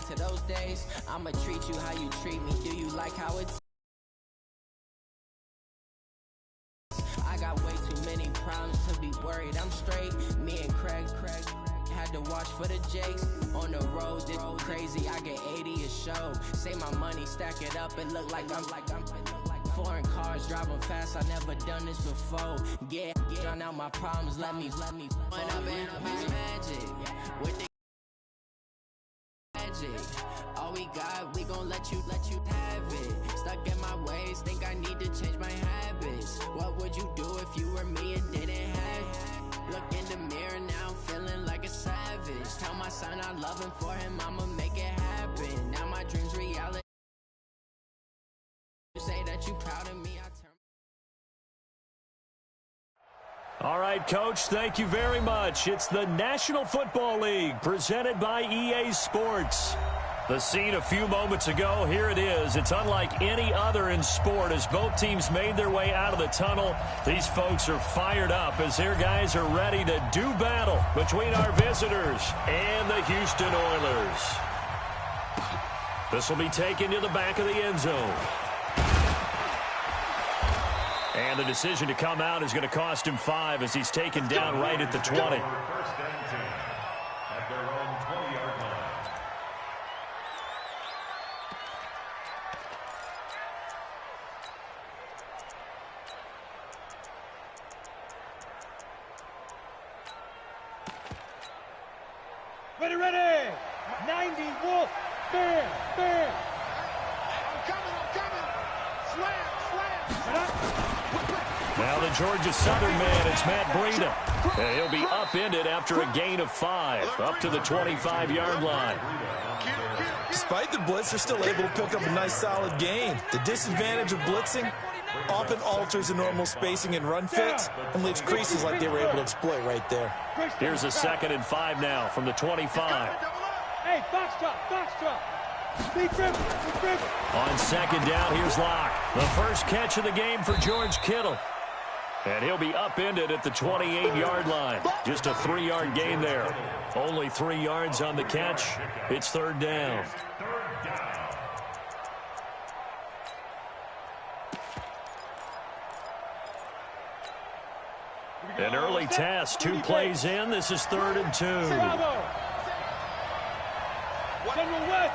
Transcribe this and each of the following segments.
to those days. I'ma treat you how you treat me. Do you like how it's? I got way too many problems to be worried. I'm straight. Me and Craig had to watch for the Jakes on the road. This crazy. I get 80 a show. Say my money, stack it up. It look like I'm foreign cars driving fast. I never done this before. Yeah, drown out my problems. Let me. When I've been up his magic with the magic. All we got, we gon' let you have it. Stuck in my ways, think I need to change my habits. What would you do if you were me and didn't have it? Look in the mirror now, feeling like a savage. Tell my son I love him, for him I'ma make it happen. Now my dreams reality. You say that you proud of me, I turn. All right, Coach, thank you very much. It's the National Football League presented by EA Sports. The scene a few moments ago, here it is. It's unlike any other in sport as both teams made their way out of the tunnel. These folks are fired up as their guys are ready to do battle between our visitors and the Houston Oilers. This will be taken to the back of the end zone. And the decision to come out is going to cost him 5 as he's taken down right at the 20. Ready! 90 Wolf! Bam! Bam! I'm coming! Slam! Now the Georgia Southern man, it's Matt Breida. And he'll be upended after a gain of 5, up to the 25-yard line. Despite the blitz, they're still able to pick up a nice solid gain. The disadvantage of blitzing often alters the normal spacing and run fits and leaves creases like they were able to exploit right there. Here's a 2nd and 5 now from the 25. Hey, box drop. Speed dribble. On 2nd down, here's Locke. The first catch of the game for George Kittle. And he'll be upended at the 28-yard line. Just a 3-yard gain there. Only 3 yards on the catch. It's 3rd down. An early test, 2 plays in. This is 3rd and 2. General West.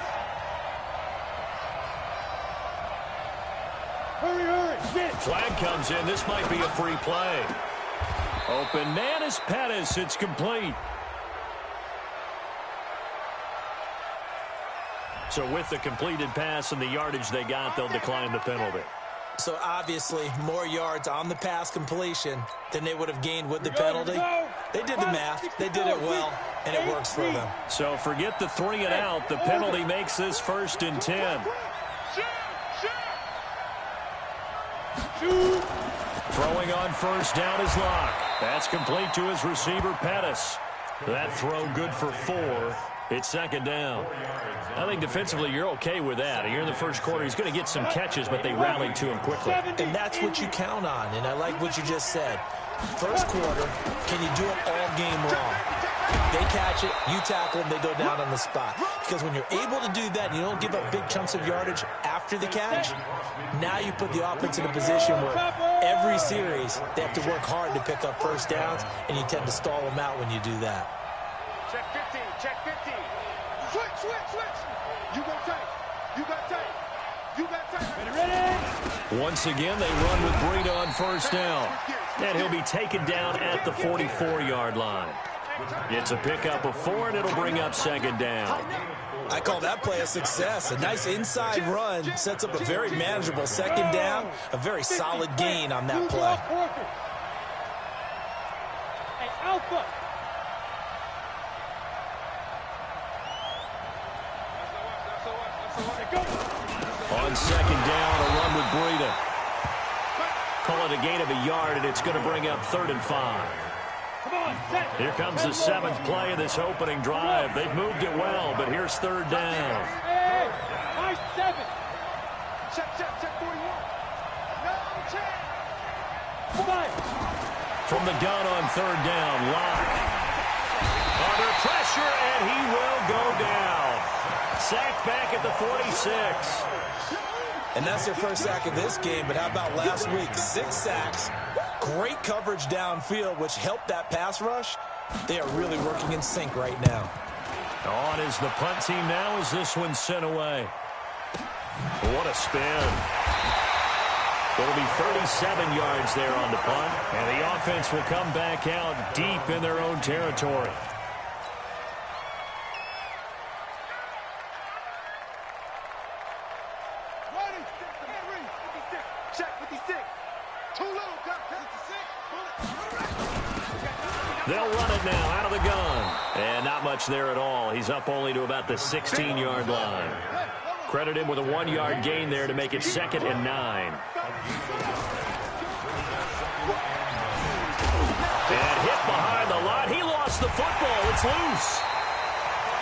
Hurry. Flag comes in. This might be a free play. Open man is Pettis. It's complete. So with the completed pass and the yardage they got, they'll decline the penalty. So obviously more yards on the pass completion than they would have gained with the penalty. They did the math. They did it well, and it works for them. So forget the 3 and out. The penalty makes this 1st and 10. Throwing on 1st down is Locke. That's complete to his receiver, Pettis. That throw good for 4. It's 2nd down. I think defensively you're okay with that. Here in the first quarter, he's going to get some catches, but they rallied to him quickly. And that's what you count on, and I like what you just said. First quarter, can you do it all game long? They catch it, you tackle them, they go down on the spot. Because when you're able to do that and you don't give up big chunks of yardage after the catch, now you put the offense in a position where every series they have to work hard to pick up 1st downs, and you tend to stall them out when you do that. Check 15. Switch. You got tight. Ready. Once again, they run with Breida on 1st down. And he'll be taken down at the 44-yard line. It's a pickup of 4, and it'll bring up 2nd down. I call that play a success. A nice inside run sets up a very manageable 2nd down. A very solid gain on that play. Hey, Alpha. On 2nd down, a run with Breida. Call it a gain of a yard, and it's going to bring up 3rd and 5. Here comes the 7th play of this opening drive. They've moved it well, but here's 3rd down. Hey, nice 7. Check 41. No check. From the gun on 3rd down, Locke. Under pressure, and he will go down. sacked back at the 46. And that's their first sack of this game, but how about last week? 6 sacks, great coverage downfield, which helped that pass rush. They are really working in sync right now. On is the punt team now as this one's sent away. What a spin. It'll be 37 yards there on the punt, and the offense will come back out deep in their own territory. They'll run it now out of the gun. And not much there at all. He's up only to about the 16-yard line. Credit him with a 1-yard gain there to make it 2nd and 9. And hit behind the line. He lost the football. It's loose.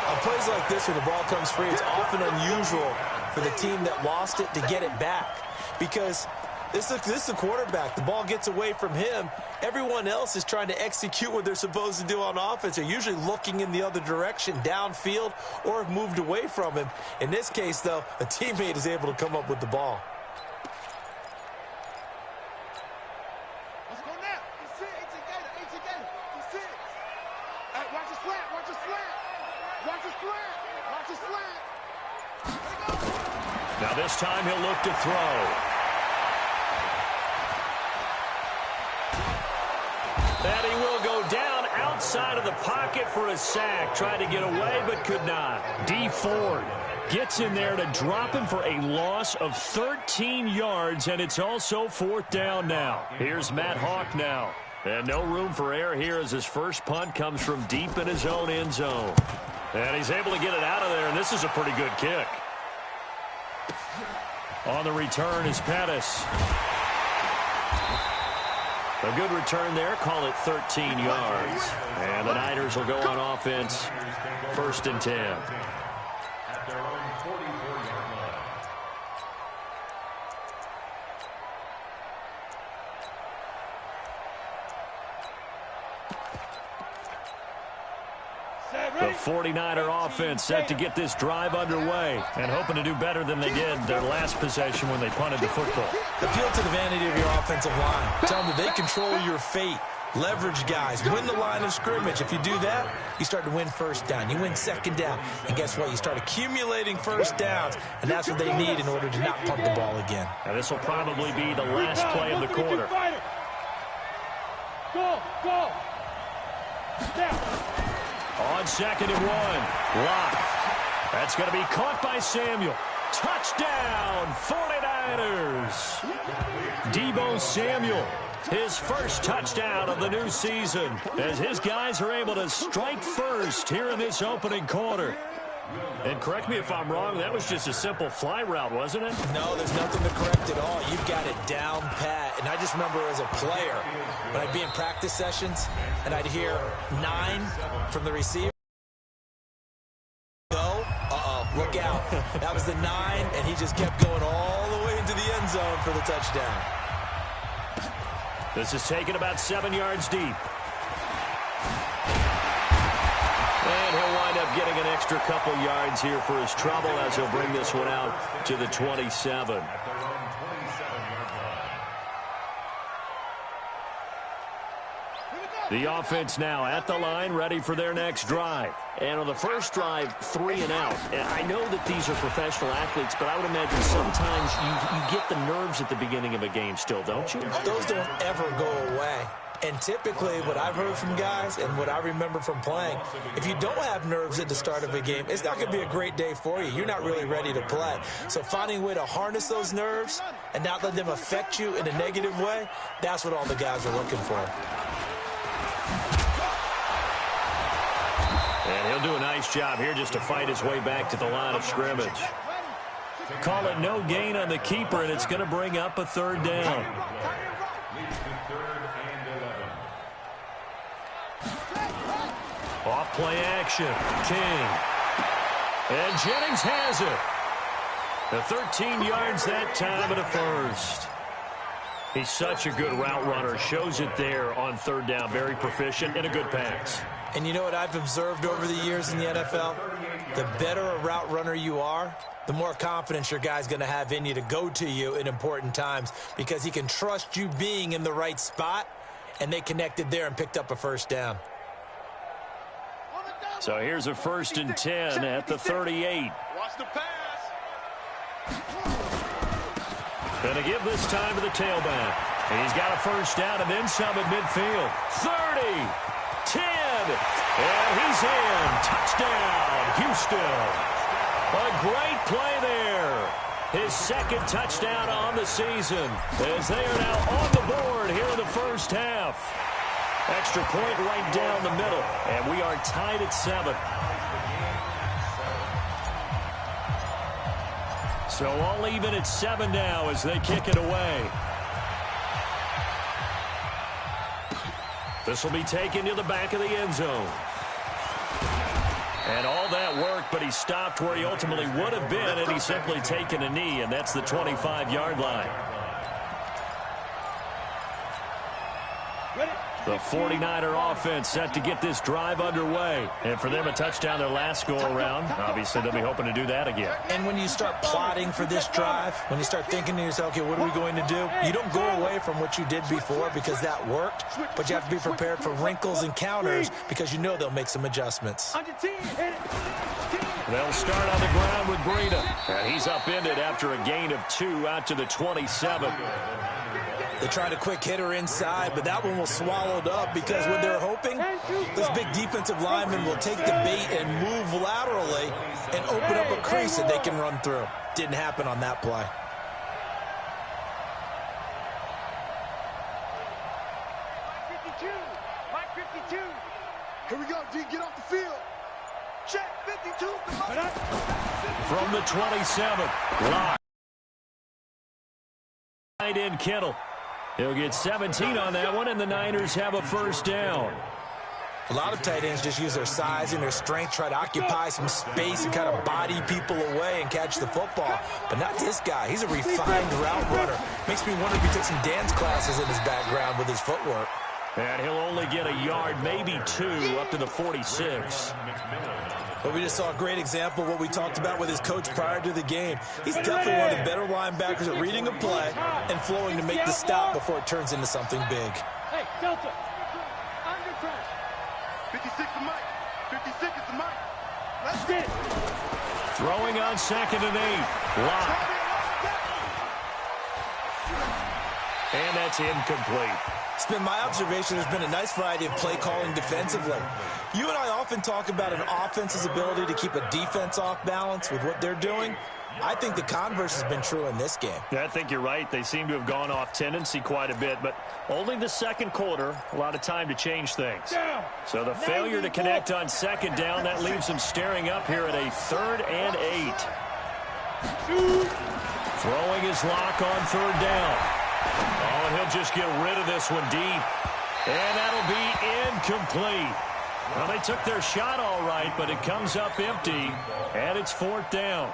On plays like this where the ball comes free, it's often unusual for the team that lost it to get it back. Because this is the quarterback. The ball gets away from him. Everyone else is trying to execute what they're supposed to do on offense. They're usually looking in the other direction, downfield, or have moved away from him. In this case, though, a teammate is able to come up with the ball. Let's go now. That's it. 18 gator. 18 gator. That's it. Watch the slant. Watch the slant. Watch the slant. Watch the slant. Now this time he'll look to throw. And he will go down outside of the pocket for a sack. Tried to get away, but could not. Dee Ford gets in there to drop him for a loss of 13 yards, and it's also 4th down now. Here's Matt Hawk now. And no room for error here as his first punt comes from deep in his own end zone. And he's able to get it out of there, and this is a pretty good kick. On the return is Pettis. A good return there. Call it 13 yards. And the Niners will go on offense. 1st and 10. The 49er offense set to get this drive underway and hoping to do better than they did their last possession when they punted the football. Appeal to the vanity of your offensive line. Tell them that they control your fate. Leverage guys. Win the line of scrimmage. If you do that, you start to win 1st down. You win 2nd down. And guess what? You start accumulating 1st downs. And that's what they need in order to not punt the ball again. Now this will probably be the last play of the quarter. Go. Now. On 2nd and 1. Lock. That's going to be caught by Samuel. Touchdown, 49ers. Deebo Samuel, his first touchdown of the new season, as his guys are able to strike first here in this opening quarter. And correct me if I'm wrong, that was just a simple fly route, wasn't it? No, there's nothing to correct at all. You've got it down pat. And I just remember as a player, when I'd be in practice sessions, and I'd hear 9 from the receiver. Go, look out. That was the 9, and he just kept going all the way into the end zone for the touchdown. This is taken about 7 yards deep. And he'll wind up getting an extra couple yards here for his trouble as he'll bring this one out to the 27. The offense now at the line, ready for their next drive. And on the first drive, 3 and out. And I know that these are professional athletes, but I would imagine sometimes you get the nerves at the beginning of a game still, don't you? Those don't ever go away. And typically what I've heard from guys and what I remember from playing, if you don't have nerves at the start of a game, it's not going to be a great day for you. You're not really ready to play. So finding a way to harness those nerves and not let them affect you in a negative way, that's what all the guys are looking for. And he'll do a nice job here just to fight his way back to the line of scrimmage. Call it no gain on the keeper, and it's going to bring up a 3rd down. Off play action. King. And Jennings has it. The 13 yards that time at a 1st. He's such a good route runner. Shows it there on 3rd down. Very proficient and a good pass. And you know what I've observed over the years in the NFL? The better a route runner you are, the more confidence your guy's going to have in you to go to you in important times because he can trust you being in the right spot, and they connected there and picked up a first down. So here's a 1st and 10 at the 38. Watch the pass. Going to give this time to the tailback. He's got a first down and then some at midfield. 30, 10, and he's in. Touchdown, Houston. A great play there. His 2nd touchdown on the season as they are now on the board here in the first half. Extra point right down the middle, and we are tied at 7. So all even at 7 now as they kick it away. This will be taken to the back of the end zone. And all that work, but he stopped where he ultimately would have been, and he's simply taken a knee, and that's the 25-yard line. The 49er offense set to get this drive underway. And for them, a touchdown their last go-around. Obviously, they'll be hoping to do that again. And when you start plotting for this drive, when you start thinking to yourself, okay, what are we going to do? You don't go away from what you did before because that worked, but you have to be prepared for wrinkles and counters because you know they'll make some adjustments. They'll start on the ground with Breida. And he's upended after a gain of 2 out to the 27. They tried a quick hitter inside, but that one was swallowed up because when they're hoping, this big defensive lineman will take the bait and move laterally and open up a crease that they can run through. Didn't happen on that play. Mike 52. Here we go, D. Get off the field. Check 52. From the 27, Locke. Right in Kittle. He'll get 17 on that one, and the Niners have a first down. A lot of tight ends just use their size and their strength, try to occupy some space and kind of body people away and catch the football. But not this guy. He's a refined route runner. Makes me wonder if he took some dance classes in his background with his footwork. And he'll only get a yard, maybe 2, up to the 46. But we just saw a great example of what we talked about with his coach prior to the game. He's definitely one of the better linebackers at reading a play and flowing to make the stop before it turns into something big. Hey, Delta, under pressure. 56 to Mike. 56 is to Mike. Let's get it. Throwing on 2nd and 8. Locke. And that's incomplete. It's been my observation there's been a nice variety of play calling defensively. You and I often talk about an offense's ability to keep a defense off balance with what they're doing. I think the converse has been true in this game. Yeah, I think you're right. They seem to have gone off tendency quite a bit, but only the 2nd quarter, a lot of time to change things. So the failure to connect on 2nd down, that leaves them staring up here at a 3rd and 8. Throwing his Locke on 3rd down. Oh, and he'll just get rid of this one deep. And that'll be incomplete. Well, they took their shot all right, but it comes up empty, and it's 4th down.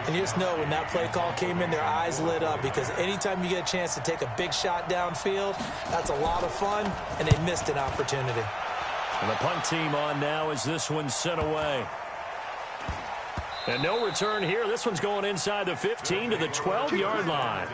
And you just know when that play call came in, their eyes lit up because anytime you get a chance to take a big shot downfield, that's a lot of fun, and they missed an opportunity. And the punt team on now as this one's sent away. And no return here. This one's going inside the 15 to the 12-yard line.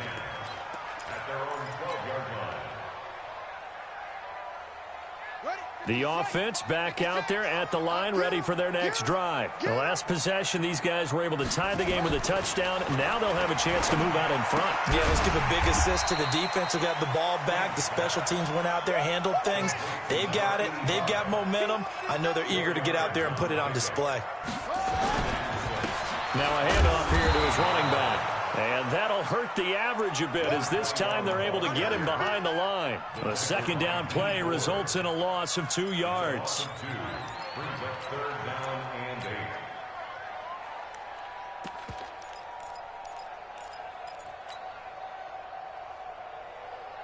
The offense back out there at the line, ready for their next drive. The last possession, these guys were able to tie the game with a touchdown. Now they'll have a chance to move out in front. Yeah, let's give a big assist to the defense who got the ball back. The special teams went out there, handled things. They've got it. They've got momentum. I know they're eager to get out there and put it on display. Now a handoff here to his running back. And that'll hurt the average a bit as this time they're able to get him behind the line. The 2nd down play results in a loss of 2 yards.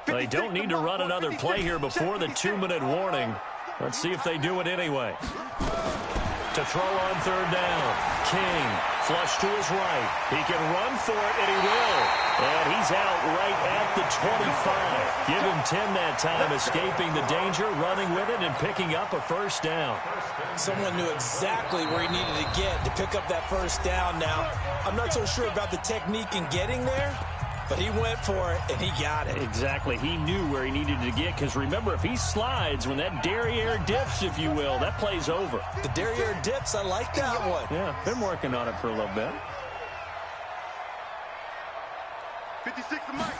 They don't need to run another play here before the 2-minute warning. Let's see if they do it anyway. To throw on 3rd down. King Flush to his right. He can run for it, and he will. And he's out right at the 25. Give him 10 that time, escaping the danger, running with it, and picking up a first down. Someone knew exactly where he needed to get to pick up that first down now. I'm not so sure about the technique in getting there, but he went for it, and he got it. Exactly. He knew where he needed to get, because remember, if he slides, when that derriere dips, if you will, that play's over. The derriere dips, I like that one. Yeah, been working on it for a little bit. 56 to Mike.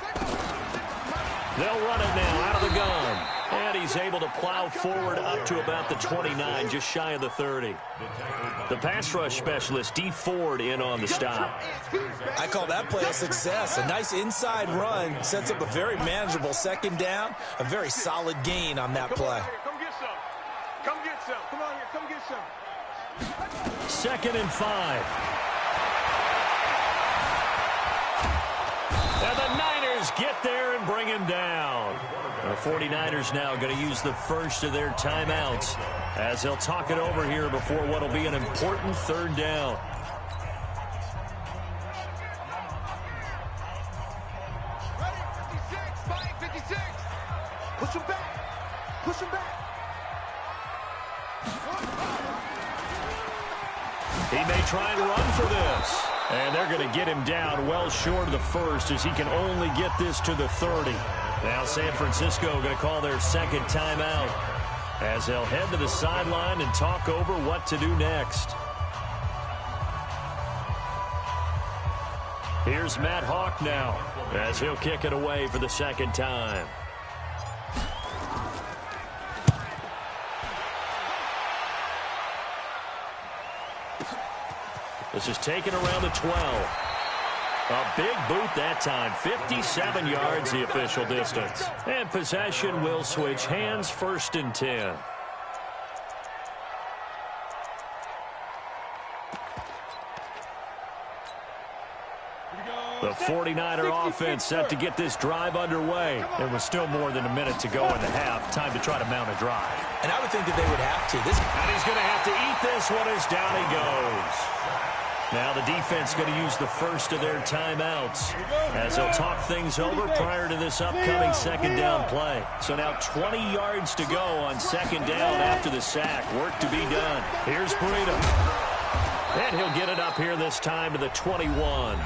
They'll run it now out of the gun. And he's able to plow forward up to about the 29, just shy of the 30. The pass rush specialist, D. Ford, in on the stop. I call that play a success. A nice inside run sets up a very manageable second down, a very solid gain on that play. Come get some. Come get some. Come on here. Come get some. 2nd and 5. And the Niners get there and bring him down. The 49ers now going to use the first of their timeouts as they'll talk it over here before what will be an important 3rd down. Ready? 56. Mike, 56. Push him back. Push him back. He may try and run for this. And they're going to get him down well short of the first as he can only get this to the 30. Now San Francisco going to call their 2nd timeout as they'll head to the sideline and talk over what to do next. Here's Matt Hawk now as he'll kick it away for the 2nd time. This is taken around the 12. A big boot that time. 57 yards the official distance. And possession will switch hands, 1st and 10. The 49er offense set to get this drive underway. There was still more than a minute to go in the half. Time to try to mount a drive. And I would think that they would have to. And he's going to have to eat this one as down he goes. Now the defense going to use the first of their timeouts as they'll talk things over prior to this upcoming 2nd down play. So now 20 yards to go on 2nd down after the sack. Work to be done. Here's Breida. And he'll get it up here this time to the 21.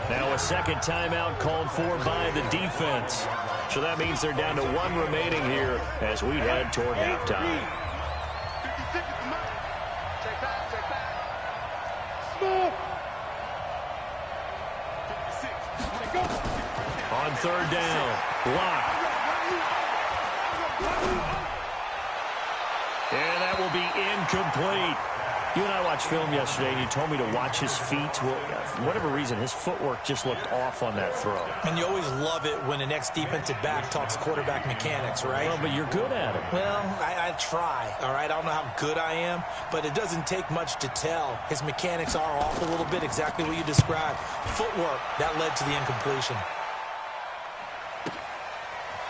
Now a 2nd timeout called for by the defense. So that means they're down to 1 remaining here as we head toward halftime. 56 is Mike. Check back. Check back. On 3rd down, block. And that will be incomplete. You and I watched film yesterday, and you told me to watch his feet. Well, for whatever reason, his footwork just looked off on that throw. And you always love it when an ex-defensive back talks quarterback mechanics, right? Well, but you're good at it. Well, I try, all right? I don't know how good I am, but it doesn't take much to tell. His mechanics are off a little bit, exactly what you described. Footwork, that led to the incompletion.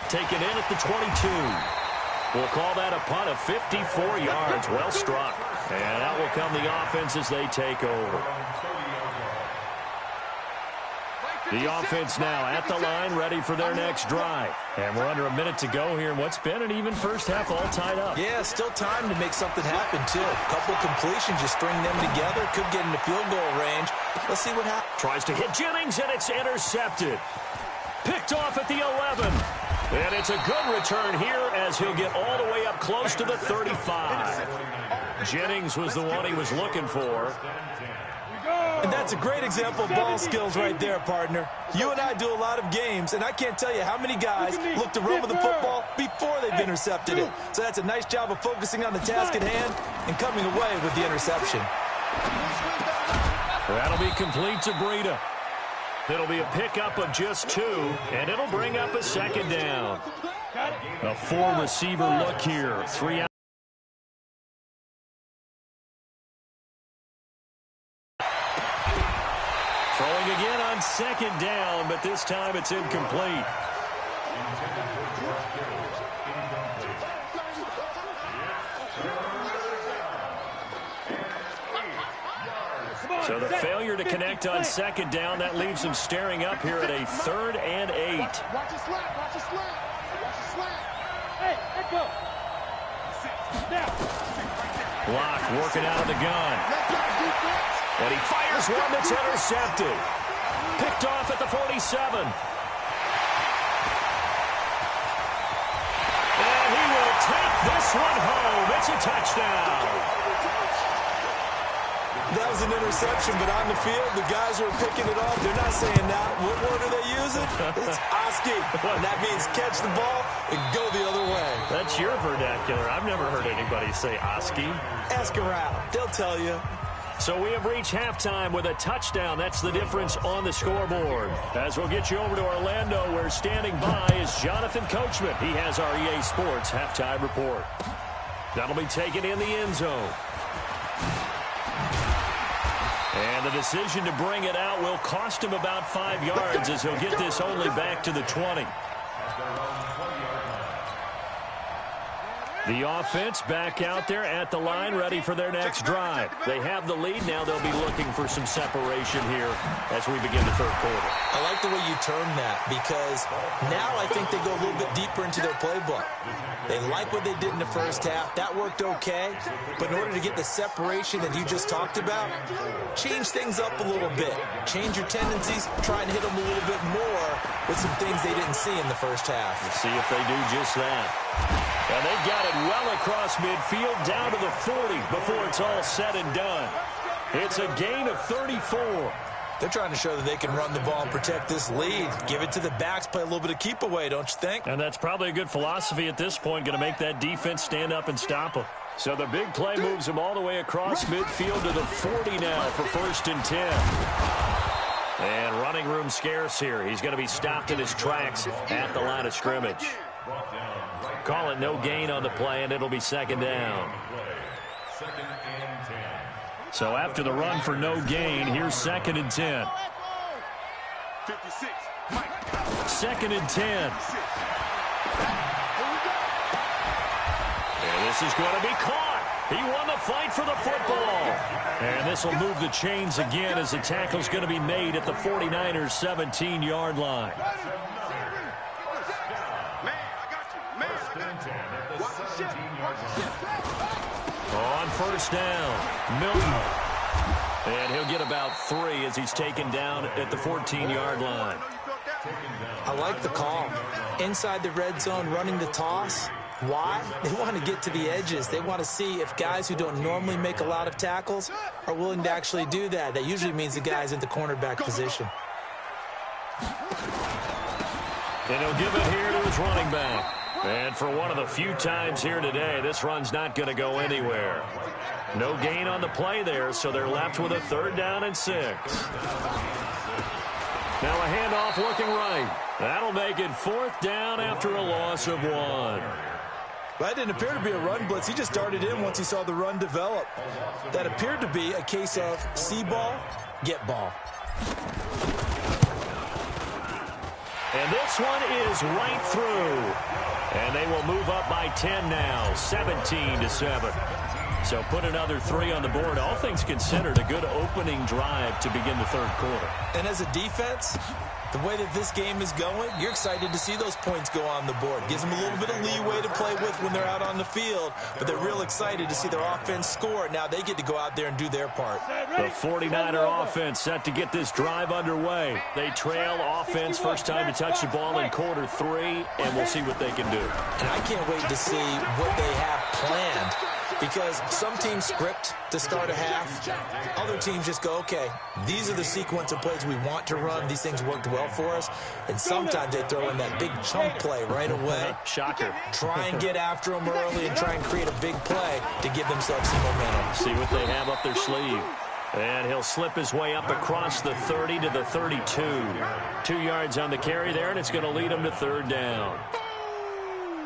Taken in at the 22. We'll call that a punt of 54 yards. Well struck. And out will come the offense as they take over. The offense now at the line, ready for their next drive. And we're under a minute to go here in what's been an even first half, all tied up. Yeah, still time to make something happen, too. A couple completions, you string them together, could get into field goal range. Let's see what happens. Tries to hit Jennings, and it's intercepted. Picked off at the 11. And it's a good return here as he'll get all the way up close to the 35. Jennings was the one he was looking for. And that's a great example of ball skills right there, partner. You and I do a lot of games, and I can't tell you how many guys look to run with the football before they've intercepted it. So that's a nice job of focusing on the task at hand and coming away with the interception. That'll be complete to Breida. It'll be a pickup of just 2, and it'll bring up a 2nd down. A 4-receiver look here. 3 out. Throwing again on 2nd down, but this time it's incomplete. So the failure to connect on second down, that leaves them staring up here at a 3rd and 8. Watch your slap, watch your slap. Watch your slap. Hey, let go. Block working out of the gun. And he fires one that's intercepted. Picked off at the 47. And he will take this one home. It's a touchdown. That was an interception, but on the field, the guys who are picking it off, they're not saying that. What word are they using? It's Oski. And that means catch the ball and go the other way. That's your vernacular. I've never heard anybody say Oski. Ask around. They'll tell you. So we have reached halftime with a touchdown. That's the difference on the scoreboard. As we'll get you over to Orlando, where standing by is Jonathan Coachman. He has our EA Sports halftime report. That'll be taken in the end zone. And the decision to bring it out will cost him about 5 yards as he'll get this only back to the 20. The offense back out there at the line, ready for their next drive. They have the lead. Now they'll be looking for some separation here as we begin the third quarter. I like the way you term that, because now I think they go a little bit deeper into their playbook. They like what they did in the first half. That worked okay. But in order to get the separation that you just talked about, change things up a little bit. Change your tendencies. Try and hit them a little bit more with some things they didn't see in the first half. Let's see if they do just that. And they've got it well across midfield, down to the 40 before it's all said and done. It's a gain of 34. They're trying to show that they can run the ball and protect this lead. Give it to the backs, play a little bit of keep away, don't you think? And that's probably a good philosophy at this point, going to make that defense stand up and stop them. So the big play moves them all the way across midfield to the 40 now for 1st and 10. And running room scarce here. He's going to be stopped in his tracks at the line of scrimmage. Call it no gain on the play, and it'll be 2nd down. So after the run for no gain, here's 2nd and 10. 2nd and 10. And this is going to be caught. He won the fight for the football. And this will move the chains again as the tackle's going to be made at the 49ers' 17-yard line. On 1st down, Milton. And he'll get about 3 as he's taken down at the 14-yard line. I like the call. Inside the red zone, running the toss. Why? They want to get to the edges. They want to see if guys who don't normally make a lot of tackles are willing to actually do that. That usually means the guy's in the cornerback position. And he'll give it here to his running back. And for one of the few times here today, this run's not going to go anywhere. No gain on the play there, so they're left with a 3rd down and 6. Now a handoff looking right. That'll make it 4th down after a loss of 1. That didn't appear to be a run blitz. He just darted in once he saw the run develop. That appeared to be a case of see ball, get ball. And this one is right through. And they will move up by 10 now, 17-7. So put another 3 on the board. All things considered, a good opening drive to begin the third quarter. And as a defense, the way that this game is going, you're excited to see those points go on the board. Gives them a little bit of leeway to play with when they're out on the field, but they're real excited to see their offense score. Now they get to go out there and do their part. The 49er offense set to get this drive underway. They trail offense, first time to touch the ball in quarter 3, and we'll see what they can do. And I can't wait to see what they have planned, because some teams script to start a half. Other teams just go, okay, these are the sequence of plays we want to run. These things worked well for us. And sometimes they throw in that big chunk play right away. Shocker. Try and get after them early and try and create a big play to give themselves some momentum. See what they have up their sleeve. And he'll slip his way up across the 30 to the 32. 2 yards on the carry there, and it's going to lead him to 3rd down.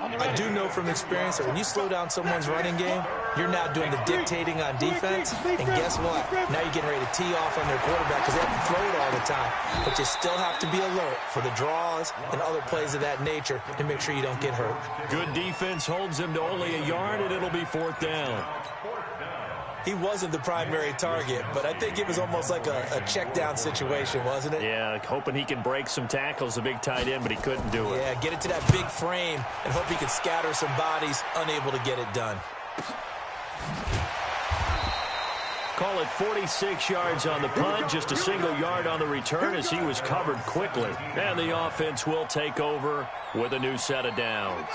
I do know from experience that when you slow down someone's running game, you're now doing the dictating on defense. And guess what? Now you're getting ready to tee off on their quarterback because they have to throw it all the time. But you still have to be alert for the draws and other plays of that nature to make sure you don't get hurt. Good defense holds him to only a yard, and it'll be 4th down. he wasn't the primary target, but I think it was almost like a check down situation, wasn't it? Yeah, hoping he can break some tackles, the big tight end, but he couldn't do it. Yeah, get it to that big frame and hope he can scatter some bodies, unable to get it done. Call it 46 yards on the punt, just a single yard on the return as he was covered quickly. And the offense will take over with a new set of downs.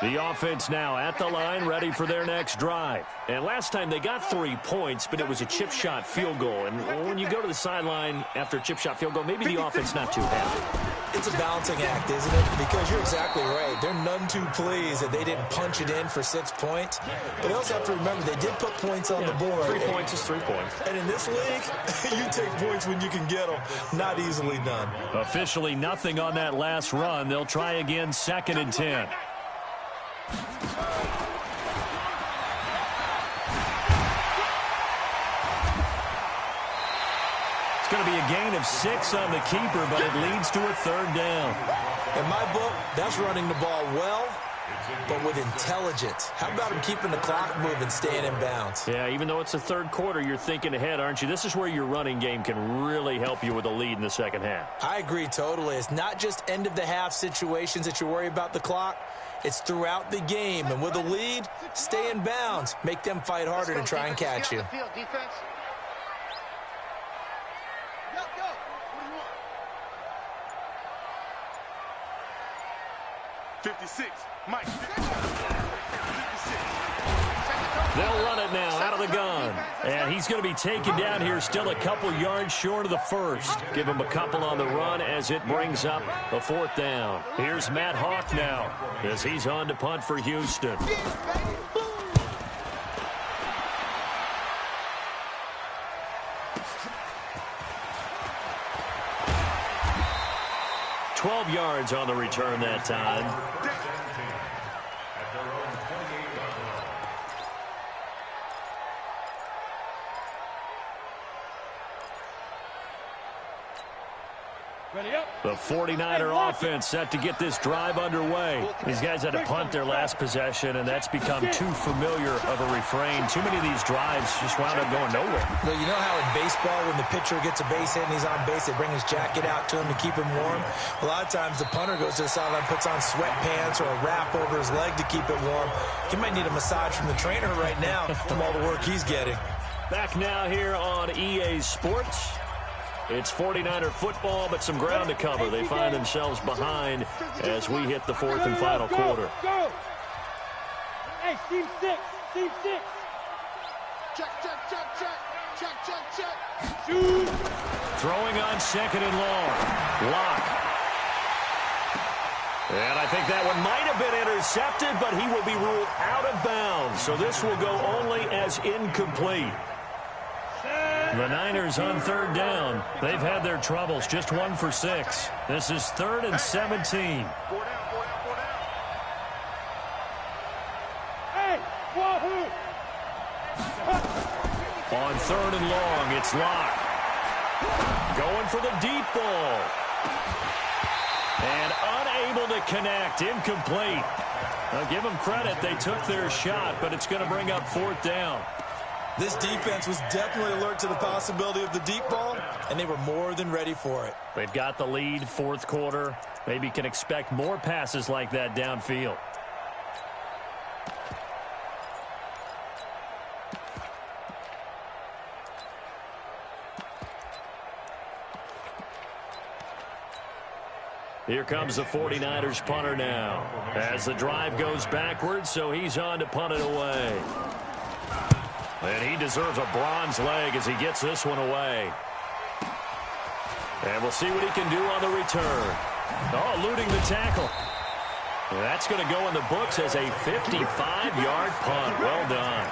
The offense now at the line, ready for their next drive. And last time they got 3 points, but it was a chip shot field goal. And when you go to the sideline after a chip shot field goal, maybe the offense not too happy. It's a balancing act, isn't it? Because you're exactly right. They're none too pleased that they didn't punch it in for 6 points. But they also have to remember they did put points on the board. 3 points is 3 points. And in this league, you take points when you can get them. Not easily done. Officially nothing on that last run. They'll try again, 2nd and 10. It's going to be a gain of 6 on the keeper, but it leads to a 3rd down. In my book, that's running the ball well, but with intelligence. How about him keeping the clock moving, staying in bounds? Yeah, even though it's the 3rd quarter, you're thinking ahead, aren't you? This is where your running game can really help you with a lead in the 2nd half. I agree totally. It's not just end-of-the-half situations that you worry about the clock. It's throughout the game. And with a lead, stay in bounds. Make them fight harder to try and catch you. 56, Mike. 56. They'll run it now out of the gun. And he's going to be taken down here, still a couple yards short of the first. Give him a couple on the run as it brings up a 4th down. Here's Matt Hawk now as he's on to punt for Houston. $12 yards on the return that time. The 49er offense set to get this drive underway. These guys had to punt their last possession, and that's become too familiar of a refrain. Too many of these drives just wound up going nowhere. Well, you know how in baseball, when the pitcher gets a base hit and he's on base, they bring his jacket out to him to keep him warm? A lot of times the punter goes to the sideline, puts on sweatpants or a wrap over his leg to keep it warm. He might need a massage from the trainer right now from all the work he's getting. Back now here on EA Sports. It's 49er football, but some ground to cover. They find themselves behind as we hit the 4th and final quarter. Go! Hey, team 6. Team 6. Check, check, check, check. Check, check, check. Shoot! Throwing on 2nd and long. Lock. And I think that one might have been intercepted, but he will be ruled out of bounds. So this will go only as incomplete. The Niners on 3rd down. They've had their troubles, just 1 for 6. This is 3rd and 17. 4 down, 4 down, 4 down. Hey, wahoo! On 3rd and long, it's Locke. Going for the deep ball. And unable to connect, incomplete. I'll give them credit, they took their shot, but it's going to bring up 4th down. This defense was definitely alert to the possibility of the deep ball, and they were more than ready for it. They've got the lead, 4th quarter. Maybe can expect more passes like that downfield. Here comes the 49ers punter now as the drive goes backwards, so he's on to punt it away. And he deserves a bronze leg as he gets this one away. And we'll see what he can do on the return. Oh, eluding the tackle. That's going to go in the books as a 55-yard punt. Well done.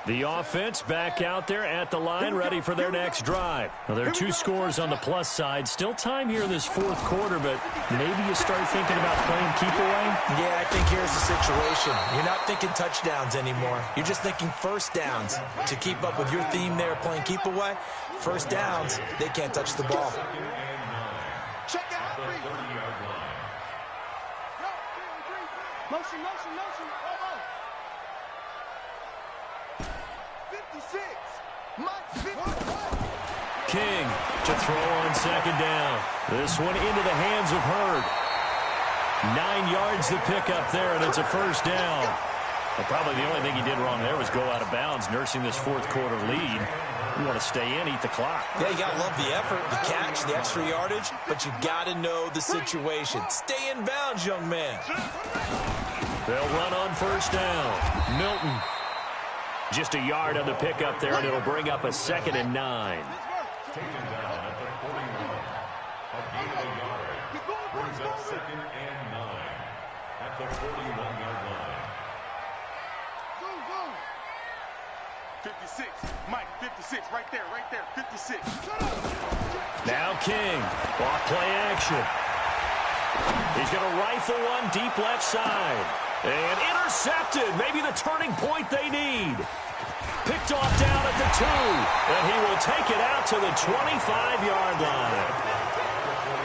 The offense back out there at the line, ready for their next drive. Well, there are 2 scores on the plus side. Still time here in this 4th quarter, but maybe you start thinking about playing keep away? Yeah, I think here's the situation. You're not thinking touchdowns anymore. You're just thinking 1st downs. To keep up with your theme there, playing keep away, 1st downs, they can't touch the ball. Check out. Motion, motion, motion. 56. Mike 50. King to throw on second down. This one into the hands of Hurd. 9 yards to pick up there, and it's a first down. Well, probably the only thing he did wrong there was go out of bounds, nursing this fourth quarter lead. You want to stay in, eat the clock. Yeah, you got to love the effort, the catch, the extra yardage, but you got to know the situation. Stay in bounds, young man. They'll run on first down. Milton. Just a yard on the pickup there, and it'll bring up a 2nd and 9. Taken down at the 41. A gain of a yard. Brings up 2nd and 9 at the 41-yard line. Go, go. 56. Mike, 56. Right there, 56. Now King. Off play action. He's going to rifle one deep left side. And intercepted. Maybe the turning point they need. Picked off down at the 2. And he will take it out to the 25-yard line.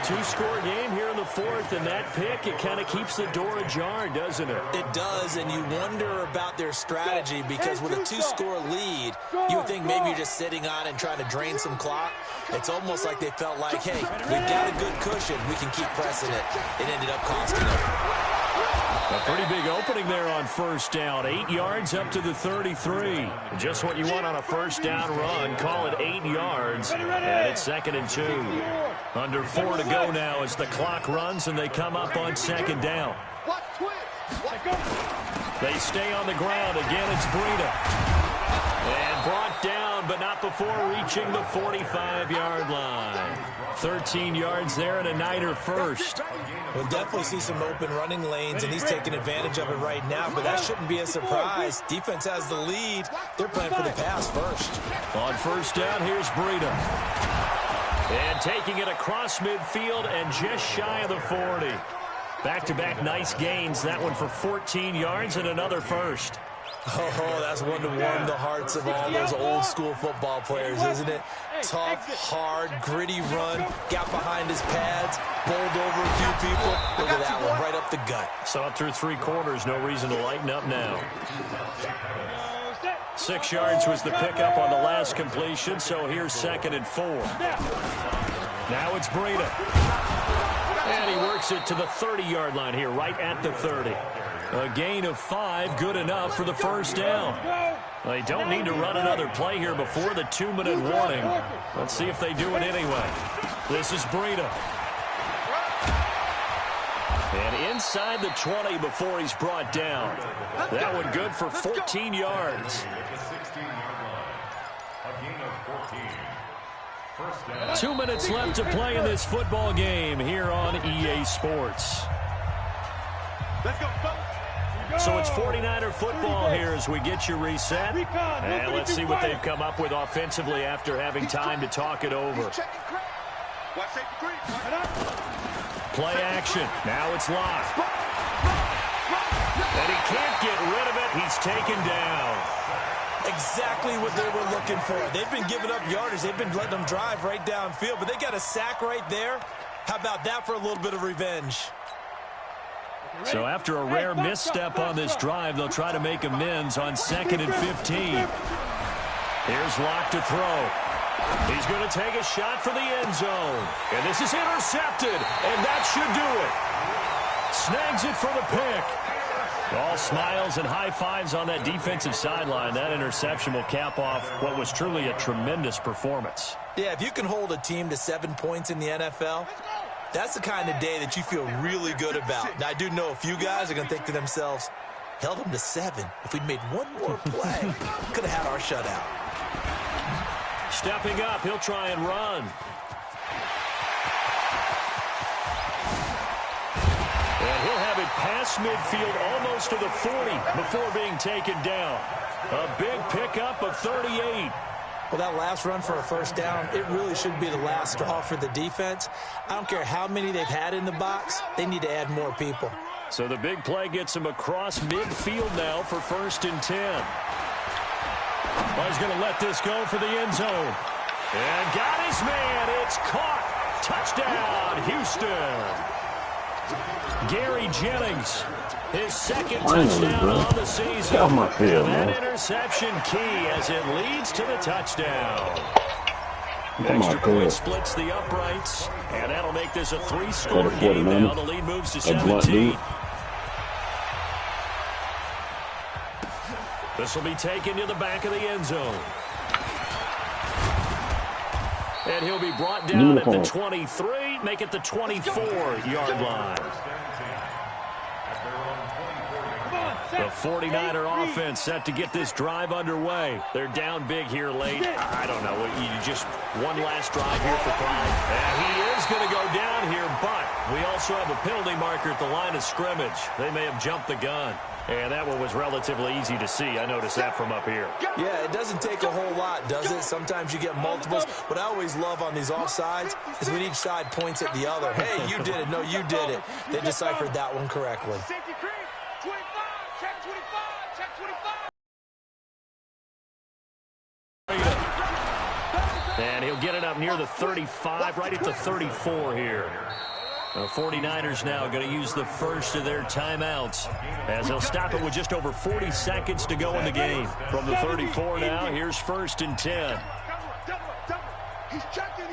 2-score game here in the fourth, and that pick, it kind of keeps the door ajar, doesn't it? It does, and you wonder about their strategy because with a 2-score lead, you would think maybe you're just sitting on and trying to drain some clock. It's almost like they felt like, hey, we've got a good cushion. We can keep pressing it. It ended up costing them. A pretty big opening there on first down. 8 yards up to the 33. Just what you want on a first down run. Call it 8 yards. And it's 2nd and 2. Under 4 to go now as the clock runs and they come up on second down. They stay on the ground. Again, it's Breida. And brought down, but not before reaching the 45-yard line. 13 yards there and a Niner first. We'll definitely see some open running lanes, and he's taking advantage of it right now, but that shouldn't be a surprise. Defense has the lead. They're playing for the pass first. On first down, here's Breida. And taking it across midfield and just shy of the 40. Back-to-back nice gains. That one for 14 yards and another first. Oh, that's one to warm the hearts of all those old-school football players, isn't it? Tough, hard, gritty run. Got behind his pads, bowled over a few people. Look at that one, right up the gut. Saw it through 3 quarters. No reason to lighten up now. 6 yards was the pickup on the last completion, so here's 2nd and 4. Now it's Breida. And he works it to the 30-yard line here, right at the 30. A gain of 5, good enough for the first down. They don't need to run another play here before the 2-minute warning. Let's see if they do it anyway. This is Breida. And inside the 20 before he's brought down. That one good for 14 yards. 2 minutes left to play in this football game here on EA Sports. Let's go, folks. So it's 49er football here as we get you reset. And let's see what they've come up with offensively after having time to talk it over. Play action. Now it's locked. And he can't get rid of it. He's taken down. Exactly what they were looking for. They've been giving up yardage. They've been letting them drive right downfield, but they got a sack right there. How about that for a little bit of revenge? So after a rare misstep on this drive, they'll try to make amends on 2nd and 15. Here's Locke to throw. He's going to take a shot for the end zone. And this is intercepted, and that should do it. Snags it for the pick. All smiles and high fives on that defensive sideline. That interception will cap off what was truly a tremendous performance. Yeah, if you can hold a team to 7 points in the NFL, that's the kind of day that you feel really good about. Now, I do know a few guys are going to think to themselves, held them to 7. If we'd made one more play, could have had our shutout. Stepping up, he'll try and run. And he'll have it past midfield almost to the 40 before being taken down. A big pickup of 38. Well, that last run for a first down, it really should be the last straw for the defense. I don't care how many they've had in the box. They need to add more people. So the big play gets him across midfield now for 1st and 10. Well, he's going to let this go for the end zone. And got his man. It's caught. Touchdown, Houston. Gary Jennings, his second touchdown on the season. And that interception key as it leads to the touchdown. Extra point splits the uprights, and that'll make this a 3-score game now. The lead moves to 17. This will be taken to the back of the end zone. And he'll be brought down at the 23, make it the 24-yard line. The 49er offense set to get this drive underway. They're down big here late. I don't know. You just one last drive here for Pride. And he is going to go down here, but we also have a penalty marker at the line of scrimmage. They may have jumped the gun. And that one was relatively easy to see. I noticed that from up here. Yeah, it doesn't take a whole lot, does it? Sometimes you get multiples. What I always love on these offsides is when each side points at the other. Hey, you did it. No, you did it. They deciphered that one correctly. And he'll get it up near the 35, right at the 34 here. The 49ers now going to use the first of their timeouts as they'll stop it with just over 40 seconds to go in the game. From the 34 now, here's 1st and 10. He's checking.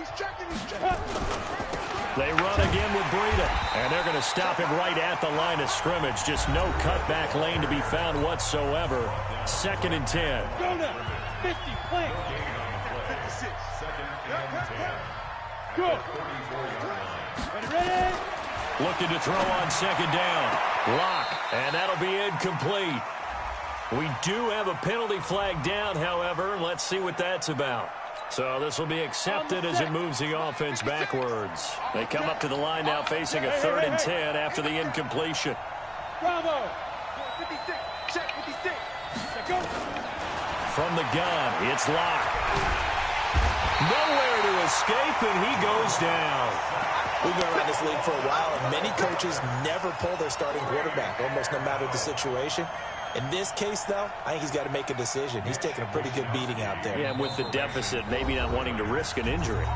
They run again with Breida, and they're going to stop him right at the line of scrimmage. Just no cutback lane to be found whatsoever. 2nd and 10. Go now. 50, play. 56. 2nd and 10. Go. Ready? Looking to throw on 2nd down. Lock, and that'll be incomplete. We do have a penalty flag down, however. Let's see what that's about. So this will be accepted as it moves the offense backwards. They come up to the line now facing a 3rd and 10 after the incompletion. Bravo. 56. Check 56. Go. From the gun, it's Lock. Nowhere to escape, and he goes down. We've been around this league for a while, and many coaches never pull their starting quarterback, almost no matter the situation. In this case, though, I think he's got to make a decision. He's taking a pretty good beating out there. Yeah, with the deficit, maybe not wanting to risk an injury.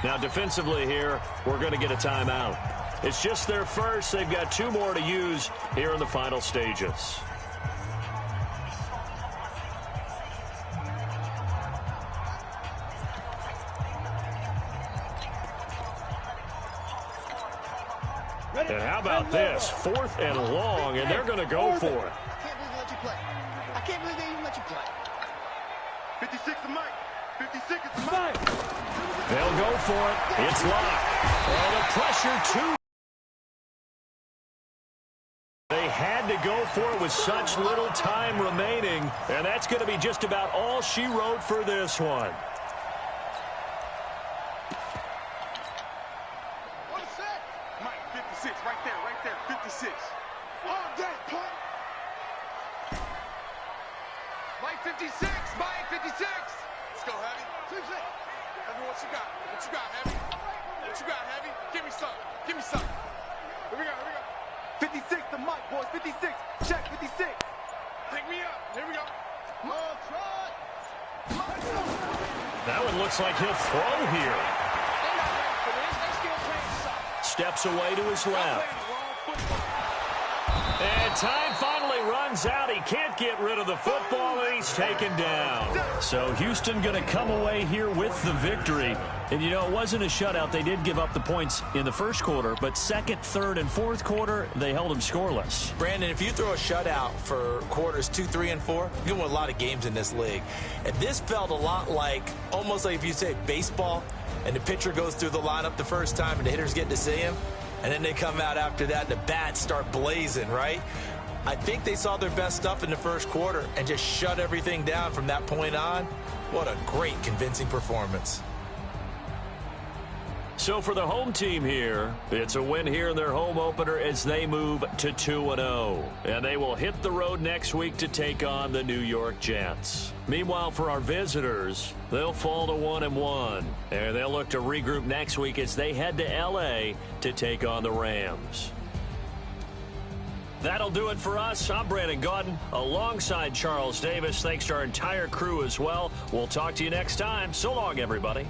Now, defensively here, we're going to get a timeout. It's just their first. They've got 2 more to use here in the final stages. And how about this? 4th and long, and they're going to go for it. I can't believe they even let you play. 56 to Mike. 56 is Mike. They'll go for it. It's Lock. Oh, the pressure too. They had to go for it with such little time remaining, and that's going to be just about all she wrote for this one. Right there, 56. On that punt. Mike 56, Mike 56. Let's go, Heavy. Heavy, what you got? What you got, Heavy? What you got, Heavy? Give me some. Here we go. 56 to Mike, boys. 56. Check 56. Pick me up. Here we go. Try. That one looks like he'll throw here. Steps away to his left. And time finally runs out. He can't get rid of the football, and he's taken down. So Houston going to come away here with the victory. And, you know, it wasn't a shutout. They did give up the points in the first quarter, but 2nd, 3rd, and 4th quarter, they held them scoreless. Brandon, if you throw a shutout for quarters 2, 3, and 4, you win a lot of games in this league. And this felt a lot like, almost like if you say baseball, and the pitcher goes through the lineup the first time, and the hitters get to see him, and then they come out after that, and the bats start blazing, right? I think they saw their best stuff in the first quarter and just shut everything down from that point on. What a great, convincing performance. So for the home team here, it's a win here in their home opener as they move to 2-0. And they will hit the road next week to take on the New York Jets. Meanwhile, for our visitors, they'll fall to 1-1. And they'll look to regroup next week as they head to L.A. to take on the Rams. That'll do it for us. I'm Brandon Gaudin alongside Charles Davis. Thanks to our entire crew as well. We'll talk to you next time. So long, everybody.